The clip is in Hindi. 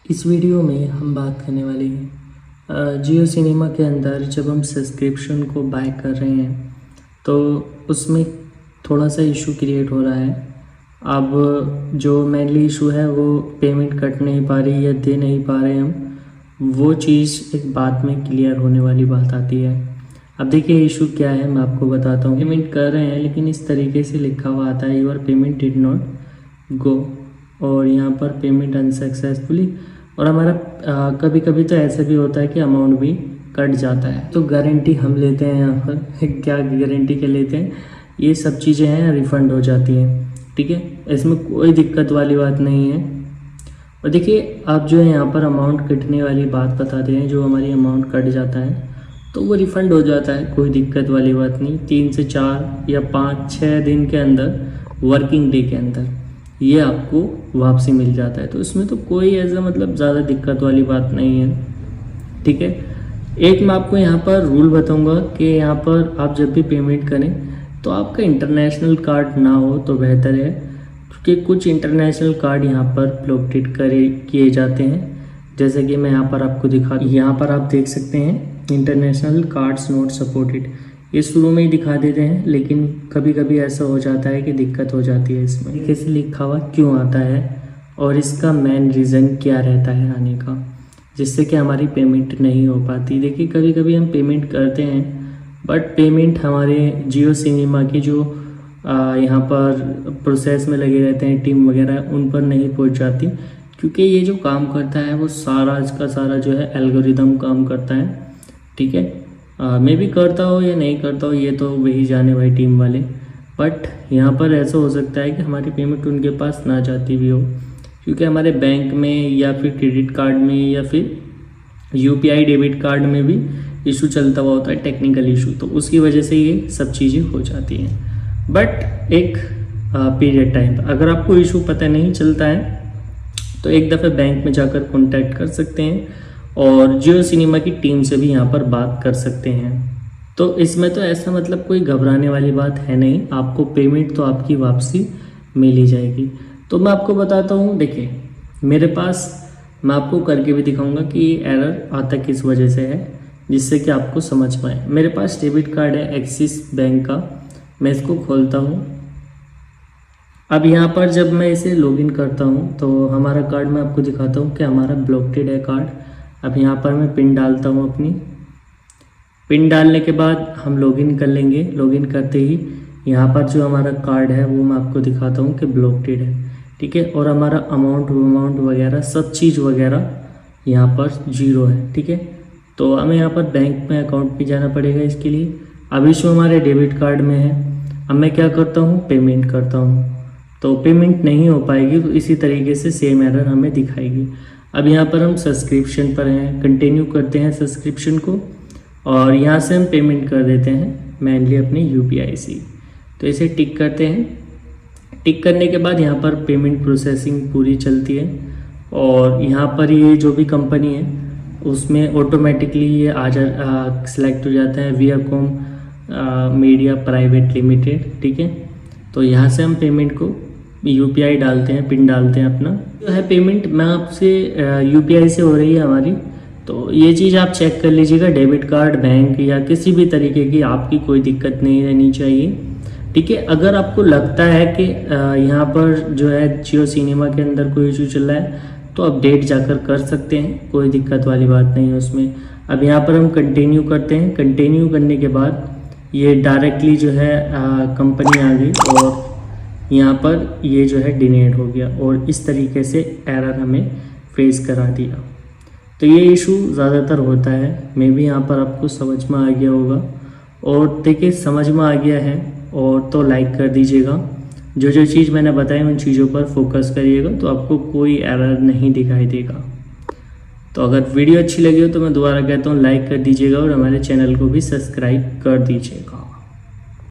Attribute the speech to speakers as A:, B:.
A: इस वीडियो में हम बात करने वाले हैं जियो सिनेमा के अंदर जब हम सब्सक्रिप्शन को बाय कर रहे हैं तो उसमें थोड़ा सा इशू क्रिएट हो रहा है। अब जो मेनली इशू है वो पेमेंट कट नहीं पा रही या दे नहीं पा रहे हम, वो चीज़ एक बाद में क्लियर होने वाली बात आती है। अब देखिए इशू क्या है, मैं आपको बताता हूँ। पेमेंट कर रहे हैं लेकिन इस तरीके से लिखा हुआ आता है your payment did not go, और यहाँ पर पेमेंट अनसक्सेसफुली, और हमारा कभी कभी तो ऐसा भी होता है कि अमाउंट भी कट जाता है। तो गारंटी हम लेते हैं यहाँ पर क्या गारंटी के लेते हैं, ये सब चीज़ें हैं रिफ़ंड हो जाती हैं, ठीक है, इसमें कोई दिक्कत वाली बात नहीं है। और देखिए आप जो है यहाँ पर अमाउंट कटने वाली बात बताते हैं, जो हमारी अमाउंट कट जाता है तो वो रिफ़ंड हो जाता है, कोई दिक्कत वाली बात नहीं। 3 से 4 या 5-6 दिन के अंदर, वर्किंग डे के अंदर ये आपको वापसी मिल जाता है। तो इसमें तो कोई ऐसा मतलब ज़्यादा दिक्कत वाली बात नहीं है, ठीक है। एक मैं आपको यहाँ पर रूल बताऊँगा कि यहाँ पर आप जब भी पेमेंट करें तो आपका इंटरनेशनल कार्ड ना हो तो बेहतर है, क्योंकि कुछ इंटरनेशनल कार्ड यहाँ पर ब्लॉकेड किए जाते हैं। जैसे कि मैं यहाँ पर आपको यहाँ पर आप देख सकते हैं इंटरनेशनल कार्ड्स नॉट सपोर्टेड, ये शुरू में ही दिखा देते हैं, लेकिन कभी कभी ऐसा हो जाता है कि दिक्कत हो जाती है। इसमें कैसे लिखा हुआ क्यों आता है और इसका मेन रीज़न क्या रहता है आने का, जिससे कि हमारी पेमेंट नहीं हो पाती। देखिए कभी कभी हम पेमेंट करते हैं बट पेमेंट हमारे जियो सिनेमा की जो यहाँ पर प्रोसेस में लगे रहते हैं टीम वगैरह, उन पर नहीं पहुँच जाती, क्योंकि ये जो काम करता है वो सारा इसका सारा जो है एल्गोरिदम काम करता है, ठीक है। मैं भी करता हूँ या नहीं करता हूँ ये तो वही जाने भाई टीम वाले, बट यहाँ पर ऐसा हो सकता है कि हमारी पेमेंट उनके पास ना जाती भी हो, क्योंकि हमारे बैंक में या फिर क्रेडिट कार्ड में या फिर यूपीआई डेबिट कार्ड में भी इशू चलता हुआ होता है, टेक्निकल इशू, तो उसकी वजह से ये सब चीज़ें हो जाती हैं। बट एक पीरियड टाइम अगर आपको इशू पता नहीं चलता है तो एक दफ़े बैंक में जाकर कॉन्टैक्ट कर सकते हैं और जियो सिनेमा की टीम से भी यहाँ पर बात कर सकते हैं। तो इसमें तो ऐसा मतलब कोई घबराने वाली बात है नहीं, आपको पेमेंट तो आपकी वापसी मिल ही जाएगी। तो मैं आपको बताता हूँ, देखिए मेरे पास मैं आपको करके भी दिखाऊंगा कि ये एरर आता किस वजह से है, जिससे कि आपको समझ पाए। मेरे पास डेबिट कार्ड है एक्सिस बैंक का, मैं इसको खोलता हूँ। अब यहाँ पर जब मैं इसे लॉगिन करता हूँ तो हमारा कार्ड मैं आपको दिखाता हूँ कि हमारा ब्लॉकेड है कार्ड। अब यहाँ पर मैं पिन डालता हूँ अपनी, पिन डालने के बाद हम लॉगिन कर लेंगे। लॉगिन करते ही यहाँ पर जो हमारा कार्ड है वो मैं आपको दिखाता हूँ कि ब्लॉकेड है, ठीक है, और हमारा अमाउंट वगैरह सब चीज़ वगैरह यहाँ पर 0 है, ठीक है। तो हमें यहाँ पर बैंक में अकाउंट में जाना पड़ेगा इसके लिए। अब इशू हमारे डेबिट कार्ड में है। अब मैं क्या करता हूँ, पेमेंट करता हूँ, तो पेमेंट नहीं हो पाएगी, तो इसी तरीके से सेम एरर हमें दिखाएगी। अब यहाँ पर हम सब्सक्रिप्शन पर हैं, कंटिन्यू करते हैं सब्सक्रिप्शन को, और यहाँ से हम पेमेंट कर देते हैं मेनली अपने यूपीआई से। तो इसे टिक करते हैं। टिक करने के बाद यहाँ पर पेमेंट प्रोसेसिंग पूरी चलती है, और यहाँ पर ये जो भी कंपनी है उसमें ऑटोमेटिकली ये सिलेक्ट हो जाता है वियाकॉम मीडिया प्राइवेट लिमिटेड, ठीक है। तो यहाँ से हम पेमेंट को यूपीआई डालते हैं, पिन डालते हैं अपना, जो है पेमेंट मैं आपसे यूपीआई से हो रही है हमारी। तो ये चीज़ आप चेक कर लीजिएगा, डेबिट कार्ड, बैंक या किसी भी तरीके की आपकी कोई दिक्कत नहीं रहनी चाहिए, ठीक है। अगर आपको लगता है कि यहाँ पर जो है जियो सिनेमा के अंदर कोई इशू चल रहा है तो अपडेट जाकर कर सकते हैं, कोई दिक्कत वाली बात नहीं है उसमें। अब यहाँ पर हम कंटिन्यू करते हैं। कंटिन्यू करने के बाद ये डायरेक्टली जो है कंपनी आ गई और यहाँ पर ये जो है डिनेट हो गया, और इस तरीके से एरर हमें फेस करा दिया। तो ये इशू ज़्यादातर होता है, मैं भी यहाँ पर आपको समझ में आ गया होगा। और देखिए समझ में आ गया है और तो लाइक कर दीजिएगा, जो जो चीज़ मैंने बताई उन चीज़ों पर फोकस करिएगा तो आपको कोई एरर नहीं दिखाई देगा। तो अगर वीडियो अच्छी लगी हो तो मैं दोबारा कहता हूँ लाइक कर दीजिएगा और हमारे चैनल को भी सब्सक्राइब कर दीजिएगा।